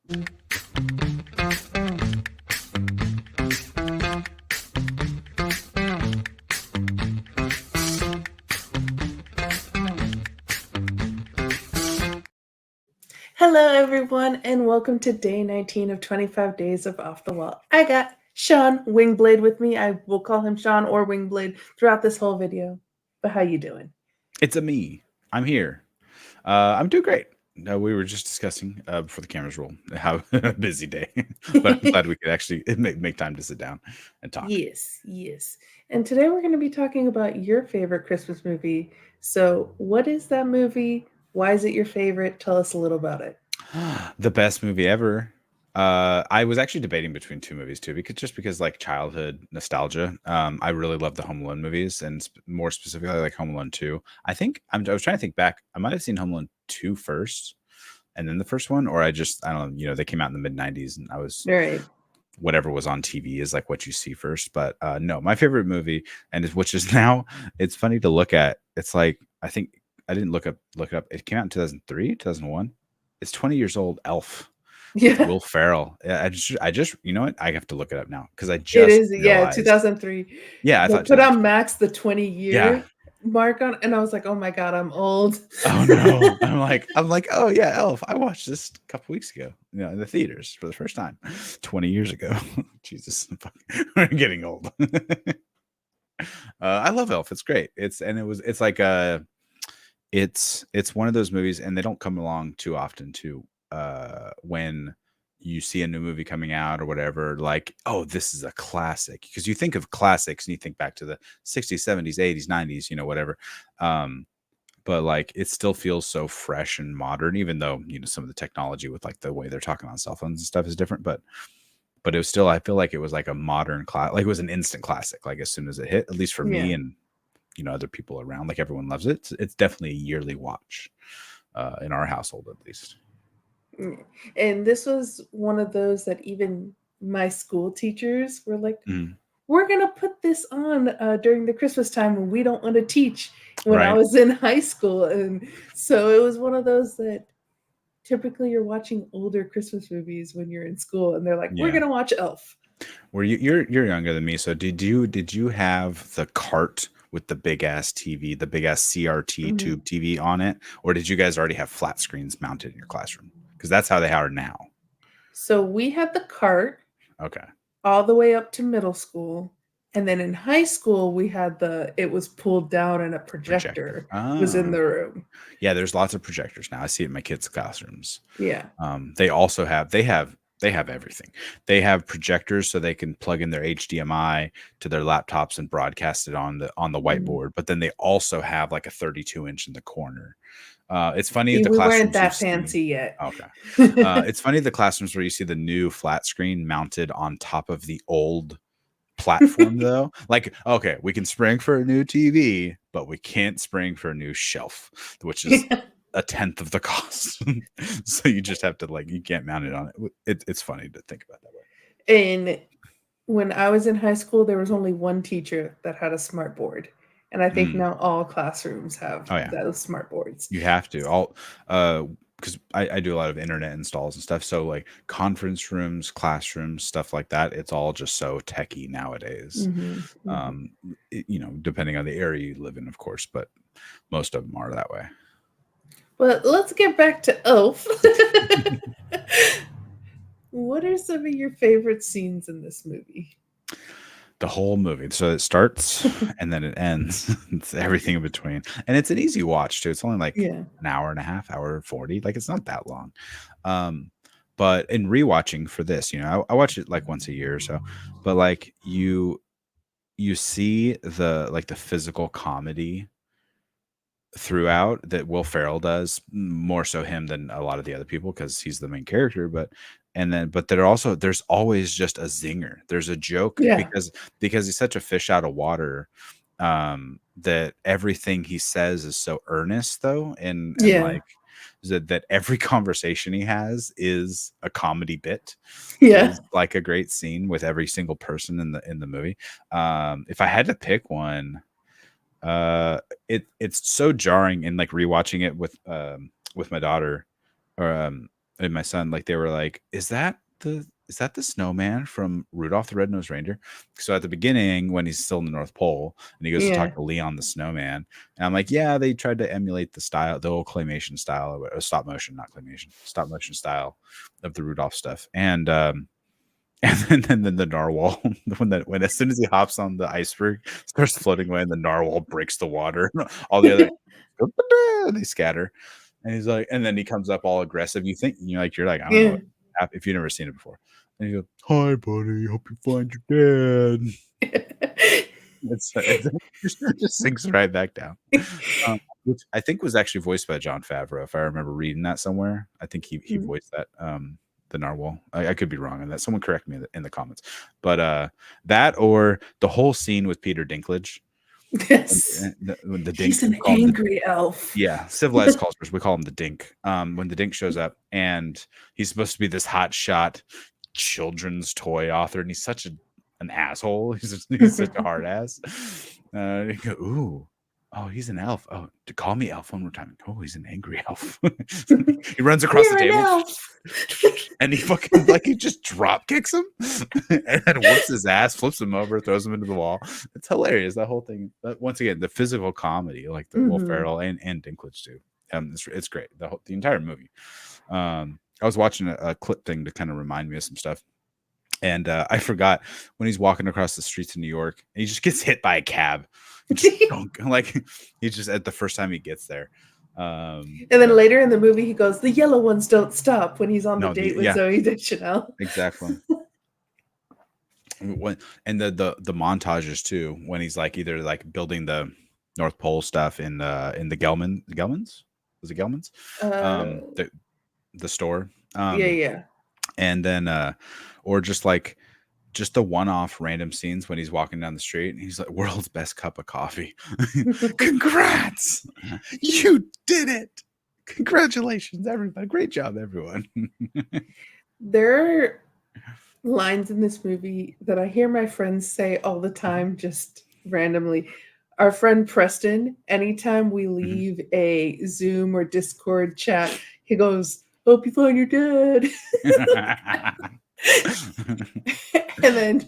Hello, everyone, and welcome to day 19 of 25 days of Off the Wall. I got Sean Wingblade with me. I will call him Sean or Wingblade throughout this whole video. But how you doing? It's a me. I'm here. I'm doing great. We were just discussing before the cameras roll how busy day, but I'm glad we could actually make time to sit down and talk. Yes. And today we're going to be talking about your favorite Christmas movie. So, what is that movie? Why is it your favorite? Tell us a little about it. The best movie ever. I was actually debating between two movies too, because like childhood nostalgia. I really love the Home Alone movies, and more specifically, like Home Alone 2. I was trying to think back. I might have seen Home Alone 2 first, and then the first one, or I don't know. They came out in the mid-90s, and I was Right. whatever was on TV is like what you see first. But no, my favorite movie, which is now, it's funny to look at. It's like, I think I didn't look it up. It came out in 2003, 2001. It's 20 years old. Elf. With Yeah, Will Ferrell. Yeah, I just, you know what? I have to look it up now because I it just is. Yeah, realized. 2003. Yeah, I They thought put on 2003. Max the Yeah. 20-year mark on, and I was like, oh my God, I'm old. Oh no. I'm like, oh yeah, Elf. I watched this a couple weeks ago, in the theaters for the first time, 20 years ago. Jesus, we're getting old. I love Elf. It's great. It's like it's one of those movies, and they don't come along too often too. When you see a new movie coming out or whatever, like, oh, this is a classic, because you think of classics and you think back to the 60s, 70s, 80s, 90s, whatever. But like, it still feels so fresh and modern, even though some of the technology with like the way they're talking on cell phones and stuff is different. But it was still, I feel like it was like a modern class, like it was an instant classic, like as soon as it hit, at least for me, Yeah. and other people around, like everyone loves it. It's definitely a yearly watch, in our household at least. And this was one of those that even my school teachers were like, Mhm. we're going to put this on during the Christmas time when we don't want to teach, when I Right. was in high school. And so it was one of those that typically you're watching older Christmas movies when you're in school, and they're like, we're Yeah. going to watch Elf. Were you're younger than me, so did you have the cart with the big ass TV, the big ass CRT Mhm. tube TV on it, or did you guys already have flat screens mounted in your classroom? Because that's how they are now. So we had the cart Okay. all the way up to middle school. And then in high school, we had it was pulled down and a Projector. projector was in Oh. the room. Yeah, there's lots of projectors now. I see it in my kids' classrooms. Yeah. They also have everything. They have projectors so they can plug in their HDMI to their laptops and broadcast it on the Mhm. whiteboard. But then they also have like a 32-inch in the corner. It's funny See, the we weren't classrooms you that see. fancy yet. Okay. It's funny the classrooms where you see the new flat screen mounted on top of the old platform, though. Like, okay, we can spring for a new TV, but we can't spring for a new shelf, which is Yeah. a tenth of the cost. So you just have to, like, you can't mount it on it. It's funny to think about that way. And when I was in high school, there was only one teacher that had a smart board. And I think Mm. now all classrooms have Oh yeah, those smart boards. you have to. Because I do a lot of internet installs and stuff. So like conference rooms, classrooms, stuff like that. It's all just so techy nowadays. Mhm, mhm. Um, depending on the area you live in, of course, but most of them are that way. But let's get back to Elf. What are some of your favorite scenes in this movie? The whole movie. So it starts and then it ends. It's everything in between. And it's an easy watch too. It's only like Yeah. an hour and a half, hour 40. Like, it's not that long. Um, but in rewatching for this, I watch it like once a year or so. But like, you see the physical comedy throughout that Will Ferrell does, more so him than a lot of the other people, because he's the main character. But there's always just a zinger. There's a joke, Yeah. because he's such a fish out of water, that everything he says is so earnest, though, and Yeah. like, that every conversation he has is a comedy bit, Yeah. is like a great scene with every single person in the movie. If I had to pick one, it's so jarring, and like rewatching it with my daughter, or and my son, like they were like, is that the snowman from Rudolph the Red-Nosed Reindeer? So at the beginning, when he's still in the North Pole, and he goes to talk Yeah. to Leon the snowman, and I'm like, yeah, they tried to emulate the style, the old claymation style, or stop motion, not claymation, stop motion style of the Rudolph stuff, and and then the narwhal, when as soon as he hops on the iceberg, starts floating away, and the narwhal breaks the water. All the other go, they scatter, and he's like, and then he comes up all aggressive. You think you're like, I don't know Yeah. what happened if you've never seen it before. And you go, "Hi, buddy. Hope you find your dad." It just sinks right back down. Which I think was actually voiced by Jon Favreau, if I remember reading that somewhere. I think he Mm. voiced that the narwhal. I could be wrong on that. Someone correct me in the comments. But that or the whole scene with Peter Dinklage. Yes. When the Dink, He's an we call him the angry elf. yeah, civilized cultures, we call him the Dink. When the Dink shows up and he's supposed to be this hot shot children's toy author, and he's such an asshole. He's such a hard ass. You go, ooh, oh, he's an elf. Oh, to call me elf one more time. Oh, he's an angry elf. He runs across the You're an table elf. and he fucking like he just drop kicks him and then whoops his ass, flips him over, throws him into the wall. It's hilarious, that whole thing. But once again, the physical comedy, like the Will Mhm. Ferrell and Dinklage do. It's great. The entire movie. I was watching a clip thing to kind of remind me of some stuff. And I forgot when he's walking across the streets of New York, and he just gets hit by a cab. Like he's just at the first time he gets there. And then later in the movie, he goes, "The yellow ones don't stop," when he's on the No, date with yeah, Zoe Deschanel. exactly. And the montages too, when he's like either like building the North Pole stuff in the Gelmans, was it Gelmans, Uh, the store, yeah, yeah. and then or just the one-off random scenes when he's walking down the street and he's like, "World's best cup of coffee." Congrats, you did it. Congratulations, everybody. Great job, everyone. There are lines in this movie that I hear my friends say all the time, just randomly. Our friend Preston, anytime we Mhm. leave a Zoom or Discord chat, he goes, "Hope you find your dad." And then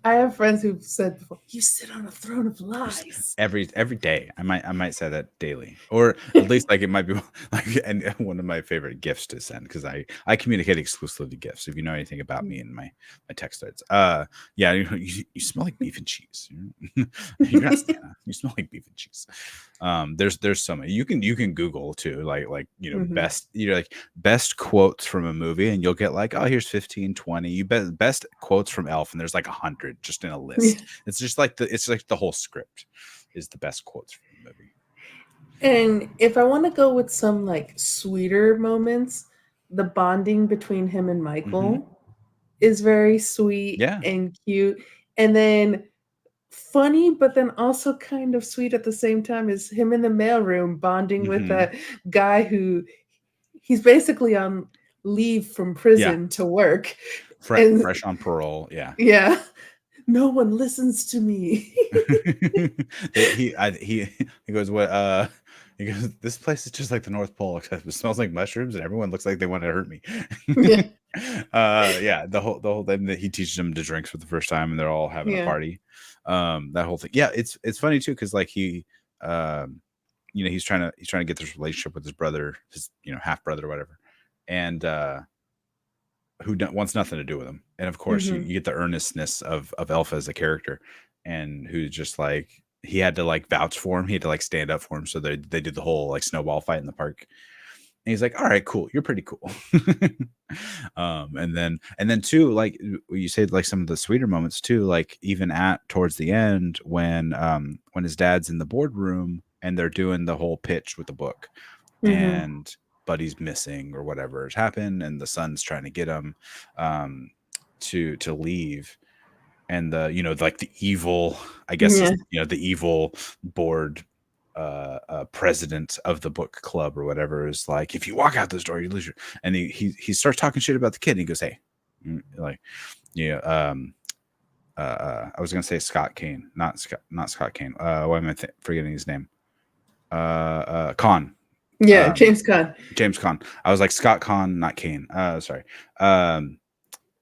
I have friends who've said before, "You sit on a throne of lies." every day. I might say that daily, or at least like it might be like and one of my favorite gifts to send, because I communicate exclusively gifts. If you know anything about me and my text threads, yeah, you smell like beef and cheese. You're not Santa. You smell like beef and cheese. There's so many you can Google too, like Mhm. best like best quotes from a movie, and you'll get like, oh, here's 15, 20. You bet best quotes from Elf, and there's like 100 just in a list. It's just like the whole script is the best quotes from the movie. And if I want to go with some like sweeter moments, the bonding between him and Hmm. Michael is very sweet Yeah. and cute. And then funny, but then also kind of sweet at the same time is him in the mailroom bonding with Hmm. that guy who he's basically on leave from Yeah. prison to work. And Fresh on parole. Yeah. yeah, no one listens to me. He goes, what he goes, this place is just like the North Pole, except it smells like mushrooms and everyone looks like they want to hurt me. Yeah. Yeah, the whole time that he teaches them to drink for the first time and they're all having a Yeah. party. That whole thing. Yeah, it's funny too, because like he he's trying to get this relationship with his brother, his half brother or whatever. And who wants nothing to do with him. And of course, you Hmm. get the earnestness of Elfa as a character, and who's just like he had to like vouch for him. He had to like stand up for him. So they did the whole like snowball fight in the park. And he's like, "All right, cool. You're pretty cool." And then too, like you said, like some of the sweeter moments too, like even at towards the end when his dad's in the boardroom and they're doing the whole pitch with the book, Hmm. and Buddy's missing or whatever has happened, and the son's trying to get him um, to leave, and like the evil, I guess is Yeah. the evil board president of the book club or whatever is like, if you walk out this door, you lose your. And he starts talking shit about the kid, and he goes, "Hey, like, yeah, I was gonna say Scott Kane, not Scott Kane. Why am I forgetting his name? Khan. Yeah, Um, James Caan. James Caan. I was like Scott Caan, not Kane. Sorry.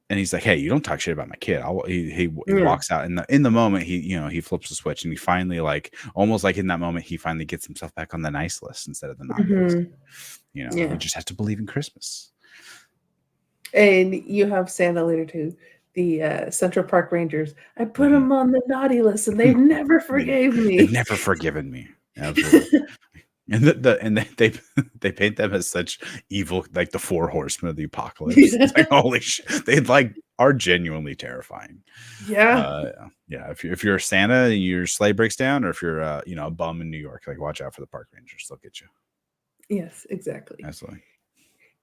And he's like, "Hey, you don't talk shit about my kid." He Yeah. walks out in the moment. He flips the switch, and he finally, like, almost like in that moment, he finally gets himself back on the nice list instead of the not nice. Mhm. We Yeah. just have to believe in Christmas. And you have Santa later too. The Central Park Rangers. I put Mhm. them on the naughty list, and they never They forgave they've me. never forgiven me. Absolutely. And they paint them as such evil, like the four horsemen of the apocalypse. It's like, Yeah. holy shit, they like are genuinely terrifying. Yeah. Uh, yeah, if you're a Santa and your sleigh breaks down, or if you're a bum in New York, like, watch out for the park rangers. They'll get you. Yes, exactly. Absolutely.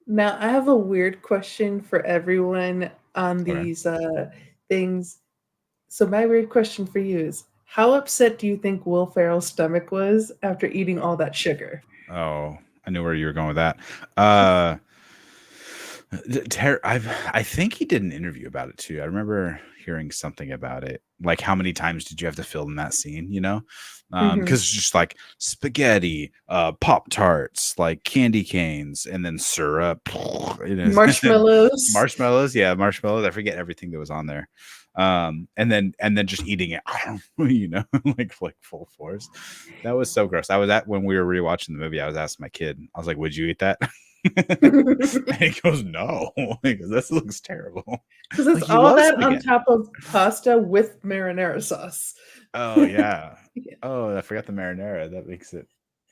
Now, I have a weird question for everyone on Okay. these things. So, my weird question for you is, how upset do you think Will Ferrell's stomach was after eating all that sugar? Oh, I knew where you were going with that. Uh, I think he did an interview about it too. I remember hearing something about it. Like, how many times did you have to film that scene? Hmm. Because it's just like spaghetti, Pop Tarts, like candy canes, and then syrup, Marshmallows. marshmallows. Yeah, marshmallows. I forget everything that was on there. And then just eating it, like full force. That was so gross. I was at when we were rewatching the movie. I was asking my kid. I was like, "Would you eat that?" And he goes, "No," because this looks terrible. Because it's Like, you all love that on spaghetti. top of pasta with marinara sauce. Oh yeah. Yeah. Oh, I forgot the marinara. That makes it.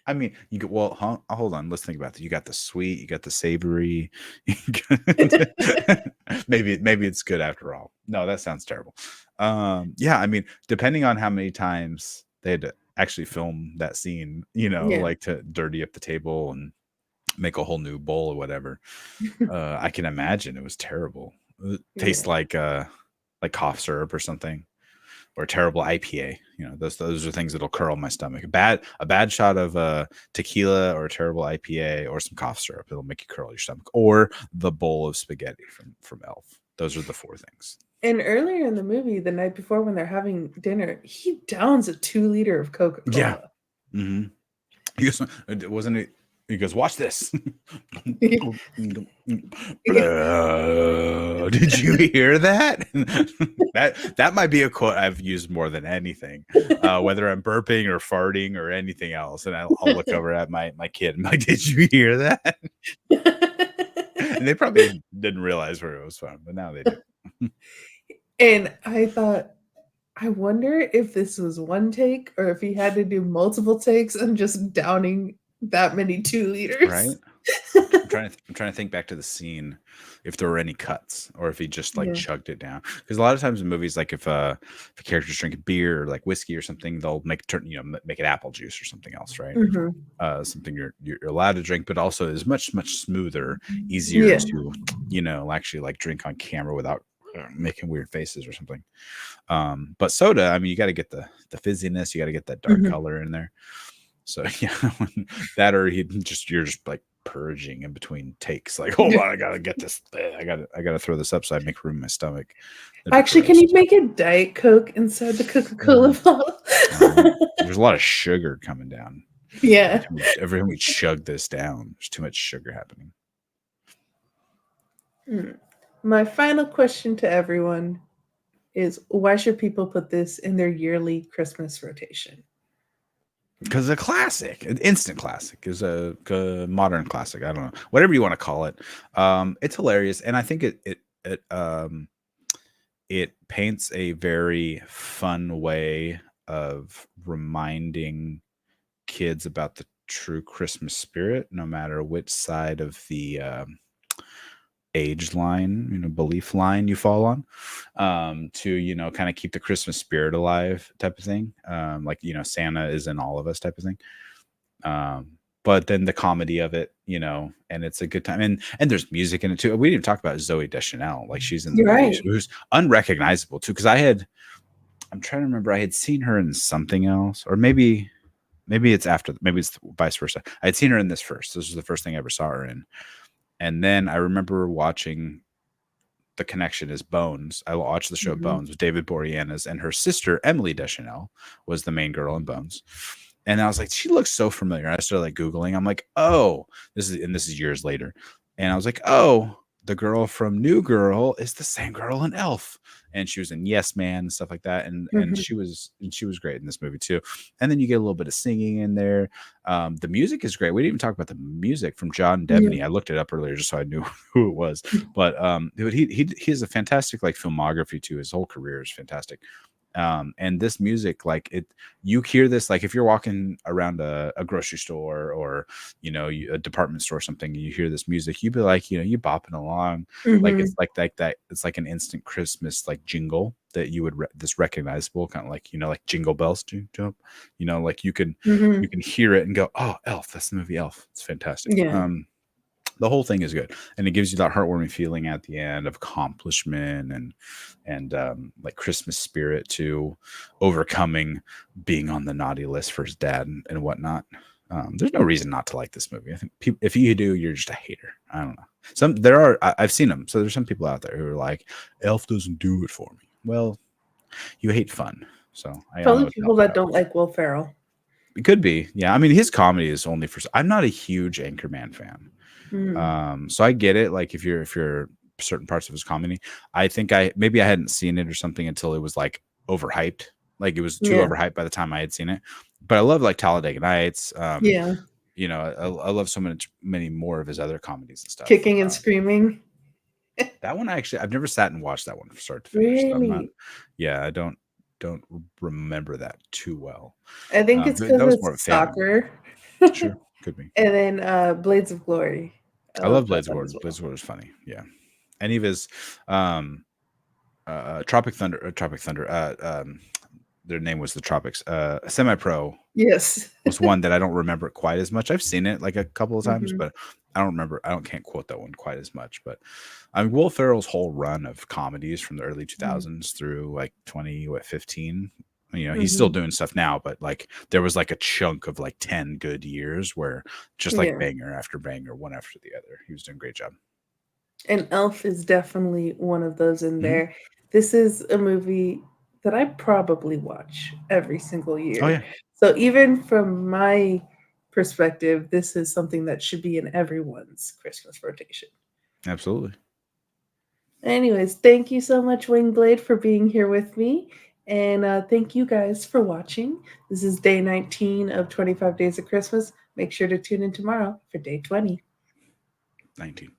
I mean, you go, well, hold on. Let's think about that. You got the sweet, you got the savory. Maybe it's good after all. No, that sounds terrible. Yeah, I mean, depending on how many times they had to actually film that scene, Yeah. like to dirty up the table and make a whole new bowl or whatever. I can imagine it was terrible. It tastes Yeah. like cough syrup or something, or a terrible IPA. Those are things that'll curl my stomach. A bad shot of tequila, or a terrible IPA, or some cough syrup. It'll make you curl your stomach. Or the bowl of spaghetti from Elf. Those are the four things. And earlier in the movie, the night before when they're having dinner, he downs a 2 liter of Coca Yeah. Cola. Mm-hmm. He goes, wasn't it? He goes, "Watch this." Did you hear that? That might be a quote I've used more than anything, whether I'm burping or farting or anything else. And I'll look over at my kid and I'm like, "Did you hear that?" And they probably didn't realize where it was from, but now they do. And I thought, I wonder if this was one take or if he had to do multiple takes and just downing that many 2 liters. Right? I'm trying to think back to the scene, if there were any cuts, or if he just like Yeah. chugged it down. Because a lot of times in movies, like if a character's drinking beer or like whiskey or something, they'll make it apple juice or something else, right? Mhm. Something you're allowed to drink, but also is much smoother, easier Yeah. to actually like drink on camera without making weird faces or something. But soda, I mean, you got to get the fizziness, you got to get that dark Mhm. color in there. So yeah, that, or you're just like purging in between takes. Like, hold on, I gotta get this. I gotta throw this up so I make room in my stomach. That'd be Actually, can gross. you make it Diet Coke inside the Coca-Cola Mm. bottle? There's a lot of sugar coming down. Yeah. Every time we chug this down, there's too much sugar happening. Mm. My final question to everyone is, why should people put this in their yearly Christmas rotation? Because a classic, an instant classic, is a modern classic. I don't know, whatever you want to call it. It's hilarious, and I think it paints a very fun way of reminding kids about the true Christmas spirit, no matter which side of the age line, belief line you fall on, to kind of keep the Christmas spirit alive, type of thing. Like, Santa is in all of us, type of thing. But then the comedy of it, and it's a good time, and there's music in it too. We didn't even talk about Zoe Deschanel, like she's in the You're movie, right. who's unrecognizable too. Because I'm trying to remember, I had seen her in something else, or maybe it's after, maybe it's vice versa. I had seen her in this first. This was the first thing I ever saw her in, and then I remember watching The Connection is Bones. I watched the show Mhm. Bones with David Boreanaz, and her sister Emily Deschanel was the main girl in Bones. And I was like, she looks so familiar. I started like Googling. I'm like, oh, this is years later. And I was like, oh, the girl from New Girl is the same girl in Elf. And she was in Yes Man and stuff like that. And Mhm. she was great in this movie too. And then you get a little bit of singing in there. The music is great. We didn't even talk about the music from John Yeah. Debney. I looked it up earlier just so I knew who it was. But he has a fantastic like filmography too. His whole career is fantastic. And this music, like it, you hear this like if you're walking around a grocery store or a department store or something, and you hear this music, you'd be like, you bopping along, like Mhm. it's like that it's like an instant Christmas like jingle that you would this recognizable kind of like like jingle bells do jump, like you Mhm. can hear it and go, oh, Elf, that's the movie Elf. It's fantastic. Yeah. The whole thing is good, and it gives you that heartwarming feeling at the end of accomplishment and like Christmas spirit to overcoming being on the naughty list for his dad and whatnot. There's no reason not to like this movie. I think if you do, you're just a hater. I don't know. I've seen them, so there's some people out there who are like, Elf doesn't do it for me. Well, you hate fun, so I don't know Probably what to people help you that out. don't like Will Ferrell. It could be, yeah. I mean, his comedy is only for. I'm not a huge Anchorman fan. Mm. So I get it. Like if you're certain parts of his comedy, I think maybe I hadn't seen it or something until it was like overhyped. Like it was too Yeah. overhyped by the time I had seen it. But I love like Talladega Nights. Yeah. I love so many more of his other comedies and stuff. Kicking and screaming. That one I've never sat and watched that one from start to finish. So I'm not. Really? Yeah, I don't remember that too well. I think it's But because that was more of a it's family movie. soccer. Sure, could be. And then Blades of Glory. I I love love that Blades of one War. as Blades well. of War is funny. Yeah. Any of his um Tropic Thunder, their name was the Tropics. Semi Pro Yes. was one that I don't remember quite as much. I've seen it like a couple of times, Mhm. but I don't remember. Can't quote that one quite as much. But I mean, Will Ferrell's whole run of comedies from the early Mhm. 2000s through like 2015. He's still Mhm. doing stuff now, but like there was like a chunk of like 10 good years where just like Yeah. banger after banger, one after the other. He was doing a great job. And Elf is definitely one of those in Mhm. there. This is a movie that I probably watch every single Oh year. yeah, So even from my perspective, this is something that should be in everyone's Christmas rotation. absolutely. Anyways, thank you so much, Wingblade, for being here with me. And thank you guys for watching. This is day 19 of 25 Days of Christmas. Make sure to tune in tomorrow for day 20. 19.